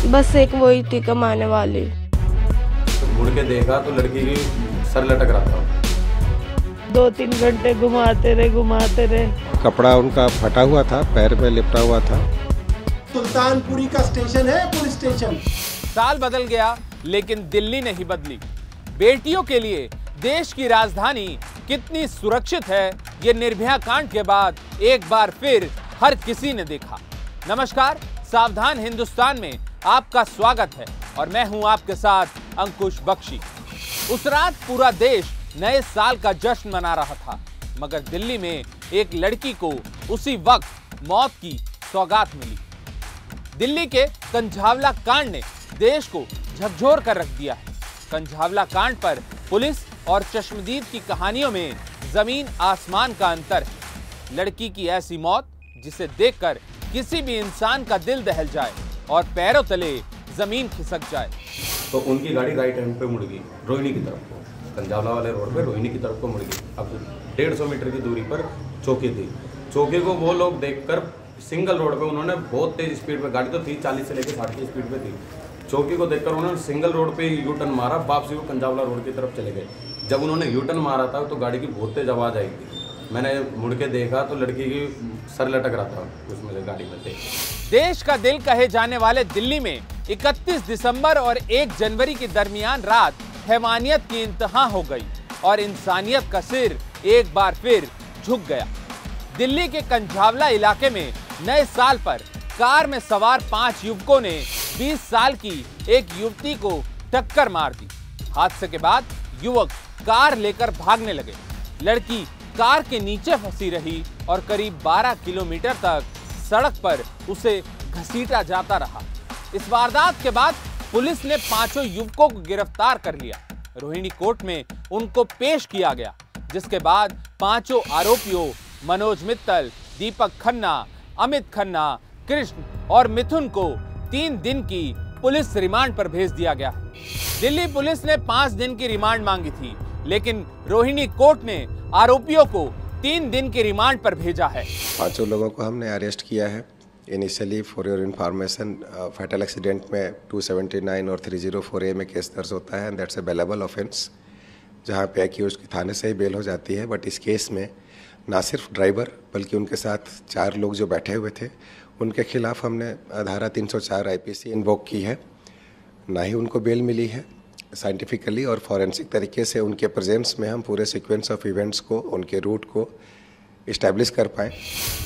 बस एक वही थी कमाने वाली। तो मुड़ के देखा तो लड़की की सर लटक रहा था। 2-3 घंटे घुमाते रहे। कपड़ा उनका फटा हुआ था, पैर में लिपटा हुआ था। सुल्तानपुरी का स्टेशन है, पुलिस स्टेशन। साल बदल गया लेकिन दिल्ली नहीं बदली। बेटियों के लिए देश की राजधानी कितनी सुरक्षित है, ये निर्भया कांड के बाद एक बार फिर हर किसी ने देखा। नमस्कार, सावधान हिंदुस्तान में आपका स्वागत है और मैं हूं आपके साथ अंकुश बख्शी। उस रात पूरा देश नए साल का जश्न मना रहा था, मगर दिल्ली में एक लड़की को उसी वक्त मौत की सौगात मिली। दिल्ली के कंझावला कांड ने देश को झकझोर कर रख दिया है। कंझावला कांड पर पुलिस और चश्मदीद की कहानियों में जमीन आसमान का अंतर है। लड़की की ऐसी मौत जिसे देखकर किसी भी इंसान का दिल दहल जाए और पैरों तले जमीन खिसक जाए। तो उनकी गाड़ी राइट हैंड पे मुड़ गई, रोहिणी की तरफ को, कंझावला वाले रोड पे रोहिणी की तरफ को मुड़ गई। अब 150 मीटर की दूरी पर चौकी थी। चौकी को वो लोग देखकर सिंगल रोड पे उन्होंने बहुत तेज स्पीड पे, गाड़ी तो थी 40 से लेकर 60 की स्पीड पे थी। चौकी को देखकर उन्होंने सिंगल रोड पे यू टर्न मारा, वापसी वो कंझावला रोड की तरफ चले गए। जब उन्होंने यू टर्न मारा था तो गाड़ी की बहुत तेज आवाज आई थी। मैंने मुड़ के देखा तो लड़की की सर लटक रहा था उसमें से, गाड़ी में से। देश का दिल कहे जाने वाले दिल्ली में 31 दिसंबर और 1 जनवरी के दरमियान रात हैवानियत की इंतहा हो गई और इंसानियत का सिर एक बार फिर झुक गया। दिल्ली के कंझावला इलाके में नए साल पर कार में सवार 5 युवकों ने 20 साल की एक युवती को टक्कर मार दी। हादसे के बाद युवक कार लेकर भागने लगे। लड़की कार के नीचे फंसी रही और करीब 12 किलोमीटर तक सड़क पर उसे घसीटा जाता रहा। इस वारदात के बाद पुलिस ने 5 युवकों को गिरफ्तार कर लिया। रोहिणी कोर्ट में उनको पेश किया गया, जिसके बाद 5 आरोपियों मनोज मित्तल, दीपक खन्ना, अमित खन्ना, कृष्ण और मिथुन को 3 दिन की पुलिस रिमांड पर भेज दिया गया। दिल्ली पुलिस ने 5 दिन की रिमांड मांगी थी, लेकिन रोहिणी कोर्ट ने आरोपियों को 3 दिन की रिमांड पर भेजा है। 5 लोगों को हमने अरेस्ट किया है। Initially for your information, fatal accident में 279 और 304A में केस दर्ज होता है and that's a bailable offence, जहाँ पे एक्यूज की थाने से ही बेल हो जाती है। बट इस केस में ना सिर्फ ड्राइवर बल्कि उनके साथ 4 लोग जो बैठे हुए थे, उनके खिलाफ हमने धारा 304 IPC इन्वोक की है। ना ही उनको बेल मिली है। साइंटिफिकली और फॉरेंसिक तरीके से उनके प्रेजेंस में हम पूरे सीक्वेंस ऑफ इवेंट्स को, उनके रूट को इस्टेब्लिश कर पाए।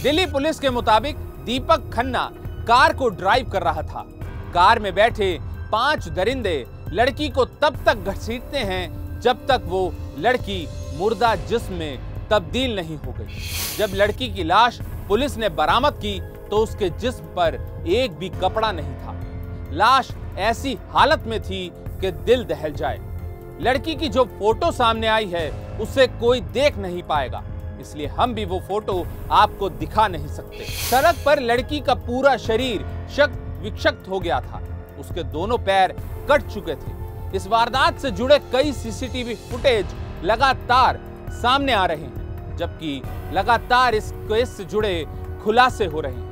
दिल्ली पुलिस के मुताबिक दीपक खन्ना कार को ड्राइव कर रहा था। कार में बैठे 5 दरिंदे लड़की को तब तक घसीटते हैं जब तक वो लड़की मुर्दा जिस्म में तब्दील नहीं हो गई। जब लड़की की लाश पुलिस ने बरामद की तो उसके जिस्म पर एक भी कपड़ा नहीं था। लाश ऐसी हालत में थी कि दिल दहल जाए। लड़की की जो फोटो सामने आई है उसे कोई देख नहीं पाएगा, इसलिए हम भी वो फोटो आपको दिखा नहीं सकते। सड़क पर लड़की का पूरा शरीर शक्त विक्षक्त हो गया था। उसके दोनों पैर कट चुके थे। इस वारदात से जुड़े कई CCTV फुटेज लगातार सामने आ रहे हैं, जबकि लगातार इस केस से जुड़े खुलासे हो रहे हैं।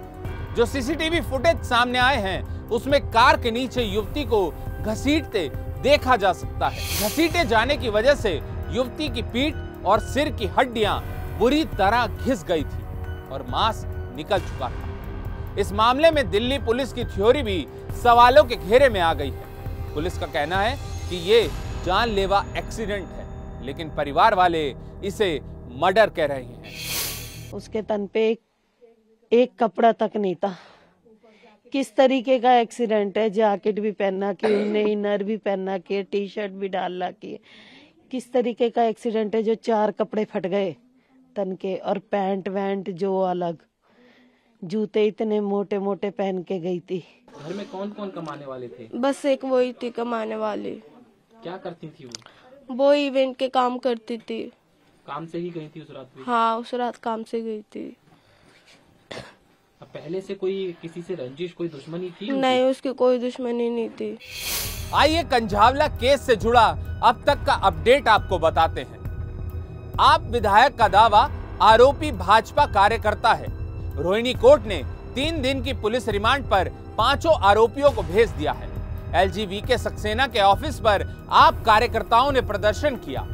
जो CCTV फुटेज सामने आए हैं उसमें कार के नीचे युवती को घसीटते देखा जा सकता है। घसीटे जाने की वजह से युवती की पीठ और सिर की हड्डियां बुरी तरह घिस गई थी और मांस निकल चुका था। इस मामले में दिल्ली पुलिस की थ्योरी भी सवालों के घेरे में आ गई है। पुलिस का कहना है कि ये जानलेवा एक्सीडेंट है, लेकिन परिवार वाले इसे मर्डर कह रहे हैं। उसके तन पे एक कपड़ा तक नहीं था। किस तरीके का एक्सीडेंट है? जैकेट भी पहना के, उन्हें इनर भी पहना के, टी-शर्ट भी डाल के, किस तरीके का एक्सीडेंट है जो 4 कपड़े फट गए तन के और पैंट वैंट जो अलग, जूते इतने मोटे मोटे पहन के गई थी। घर में कौन कौन कमाने वाले थे? बस एक वही थी कमाने वाली। क्या करती थी वो इवेंट के काम करती थी। काम से ही गई थी उस रात भी? हाँ, उस रात काम से गई थी। अब पहले से कोई किसी से रंजिश, कोई दुश्मनी थी? नहीं, उसकी कोई दुश्मनी नहीं थी। आइए कंझावला केस से जुड़ा अब तक का अपडेट आपको बताते हैं। आप विधायक का दावा, आरोपी भाजपा कार्यकर्ता है। रोहिणी कोर्ट ने 3 दिन की पुलिस रिमांड पर पांचों आरोपियों को भेज दिया है। एलजी वीके सक्सेना के ऑफिस पर आप कार्यकर्ताओं ने प्रदर्शन किया।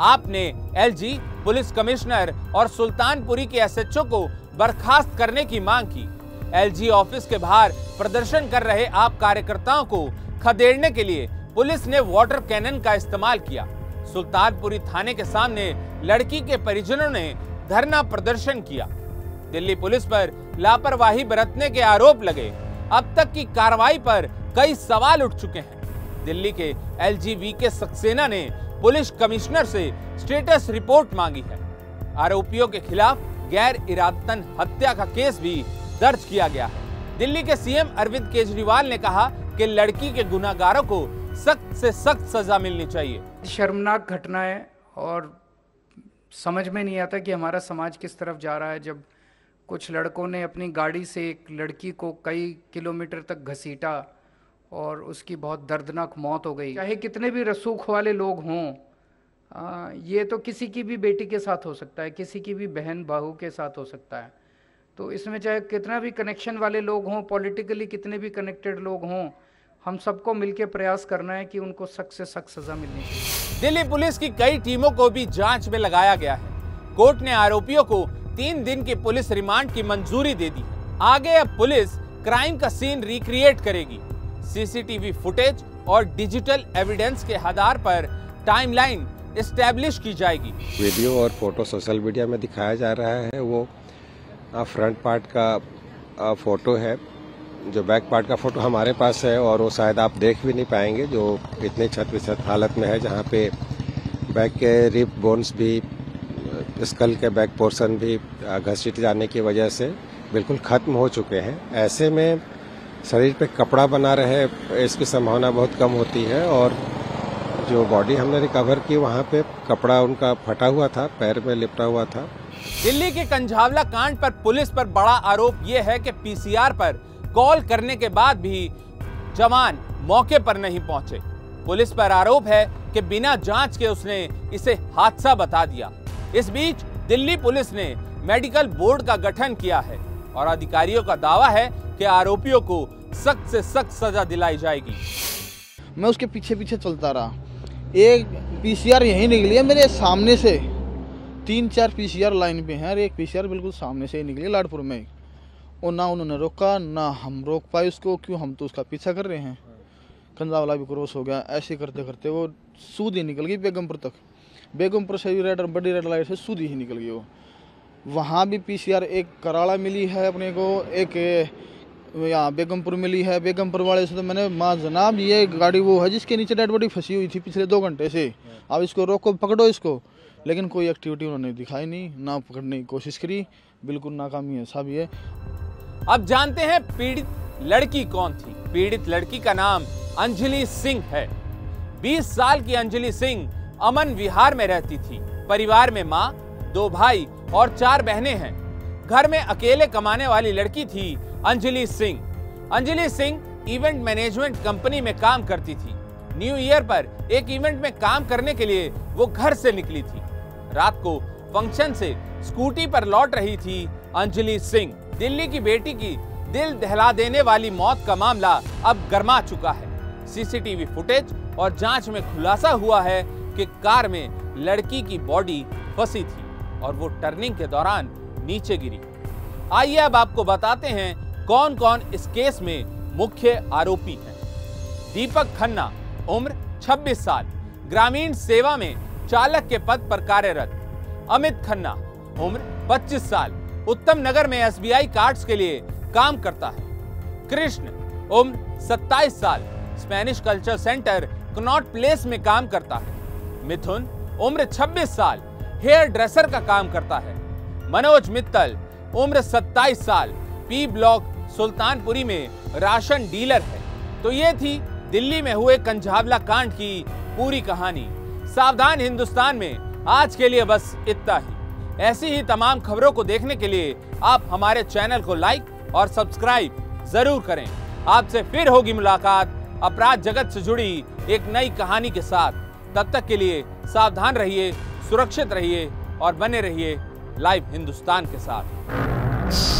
आपने एलजी, पुलिस कमिश्नर और सुल्तानपुरी के एसएचओ को बर्खास्त करने की मांग की। एलजी ऑफिस के बाहर प्रदर्शन कर रहे आप कार्यकर्ताओं को खदेड़ने के लिए पुलिस ने वाटर कैनन का इस्तेमाल किया। सुल्तानपुरी थाने के सामने लड़की के परिजनों ने धरना प्रदर्शन किया। दिल्ली पुलिस पर लापरवाही बरतने के आरोप लगे। अब तक की कार्रवाई पर कई सवाल उठ चुके हैं। दिल्ली के एलजी वीके सक्सेना ने पुलिस कमिश्नर से स्टेटस रिपोर्ट मांगी है। आरोपियों के खिलाफ गैर इरादतन हत्या का केस भी दर्ज किया गया है। दिल्ली के सीएम अरविंद केजरीवाल ने कहा कि लड़की के गुनाहगारों को सख्त से सख्त सजा मिलनी चाहिए। शर्मनाक घटना है और समझ में नहीं आता कि हमारा समाज किस तरफ जा रहा है, जब कुछ लड़कों ने अपनी गाड़ी से एक लड़की को कई किलोमीटर तक घसीटा और उसकी बहुत दर्दनाक मौत हो गई। चाहे कितने भी रसूख वाले लोग हों, ये तो किसी की भी बेटी के साथ हो सकता है, किसी की भी बहन बहू के साथ हो सकता है। तो इसमें चाहे कितना भी कनेक्शन वाले लोग हों, पॉलिटिकली कितने भी कनेक्टेड लोग हों, हम सबको मिलकर प्रयास करना है कि उनको सख्त से सख्त सजा मिलनी चाहिए। दिल्ली पुलिस की कई टीमों को भी जांच में लगाया गया है। कोर्ट ने आरोपियों को 3 दिन की पुलिस रिमांड की मंजूरी दे दी है। आगे अब पुलिस क्राइम का सीन रिक्रिएट करेगी। सीसीटीवी फुटेज और डिजिटल एविडेंस के आधार पर टाइमलाइन एस्टैब्लिश की जाएगी। वीडियो और फोटो सोशल मीडिया में दिखाया जा रहा है, वो फ्रंट पार्ट का फोटो है। जो बैक पार्ट का फोटो हमारे पास है और वो शायद आप देख भी नहीं पाएंगे, जो इतने क्षत हालत में है, जहाँ पे बैक के रिब बोन्स भी, स्कल के बैक पोर्शन भी घसीट जाने की वजह से बिल्कुल खत्म हो चुके हैं। ऐसे में शरीर पे कपड़ा बना रहे, इसकी संभावना बहुत कम होती है। और जो बॉडी हमने रिकवर की, वहाँ पे कपड़ा उनका फटा हुआ था, पैर में लिपटा हुआ था। दिल्ली के कंझावला कांड पर पुलिस पर बड़ा आरोप यह है कि पीसीआर पर कॉल करने के बाद भी जवान मौके पर नहीं पहुंचे। पुलिस पर आरोप है कि बिना जांच के उसने इसे हादसा बता दिया। इस बीच दिल्ली पुलिस ने मेडिकल बोर्ड का गठन किया है और अधिकारियों का दावा है कि आरोपियों को सख्त से सख्त सजा दिलाई जाएगी। मैं उसके पीछे पीछे चलता रहा। एक पीसीआर यहीं निकली है मेरे सामने से, 3-4 पीसीआर लाइन पे हैं और एक पीसीआर बिल्कुल सामने से ही निकली लाडपुर में। और ना उन्होंने रोका ना हम रोक पाए उसको, क्यों, हम तो उसका पीछा कर रहे हैं। कंजावला भी क्रॉस हो गया। ऐसे करते करते वो सूदी निकल गई बेगमपुर तक। बेगमपुर से भी बड़ी रेड लाइट से सूदी ही निकल गई वो। वहाँ भी पीसीआर एक कराड़ा मिली है अपने को, एक यहाँ बेगमपुर मिली है। बेगमपुर वाले से तो मैंने, माँ जनाब ये गाड़ी वो है जिसके नीचे डेड बॉडी फंसी हुई थी पिछले 2 घंटे से, अब इसको रोको, पकड़ो इसको। लेकिन कोई एक्टिविटी उन्होंने दिखाई नहीं, ना पकड़ने की कोशिश करी, बिल्कुल नाकामी है सब ये। अब जानते हैं पीड़ित लड़की कौन थी। पीड़ित लड़की का नाम अंजलि सिंह है। 20 साल की अंजलि सिंह अमन विहार में रहती थी। परिवार में माँ, 2 भाई और 4 बहनें हैं। घर में अकेले कमाने वाली लड़की थी Anjali Singh. Anjali Singh event management company में काम करती थी। न्यू ईयर पर एक इवेंट में काम करने के लिए वो घर से निकली थी। रात को फंक्शन से स्कूटी पर लौट रही थी अंजलि सिंह। दिल्ली की बेटी की दिल दहला देने वाली मौत का मामला अब गर्मा चुका है। सीसीटीवी फुटेज और जांच में खुलासा हुआ है कि कार में लड़की की बॉडी फंसी थी और वो टर्निंग के दौरान नीचे गिरी। आइए अब आपको बताते हैं कौन कौन इस केस में मुख्य आरोपी हैं। दीपक खन्ना, उम्र 26 साल, ग्रामीण सेवा में चालक के पद पर कार्यरत। अमित खन्ना, उम्र 25 साल, उत्तम नगर में एसबीआई कार्ड्स के लिए काम करता है। कृष्ण, उम्र 27 साल, Spanish culture centre Connaught place में काम करता है। मिथुन, उम्र 26 साल, हेयर ड्रेसर का काम करता है। मनोज मित्तल, उम्र 27 साल, पी ब्लॉक सुल्तानपुरी में राशन डीलर है। तो ये थी दिल्ली में हुए कंझावला कांड की पूरी कहानी। सावधान हिंदुस्तान में आज के लिए बस इतना ही। ऐसी ही तमाम खबरों को देखने के लिए आप हमारे चैनल को लाइक और सब्सक्राइब जरूर करें। आपसे फिर होगी मुलाकात अपराध जगत से जुड़ी एक नई कहानी के साथ। तब तक के लिए सावधान रहिए, सुरक्षित रहिए और बने रहिए लाइव हिंदुस्तान के साथ।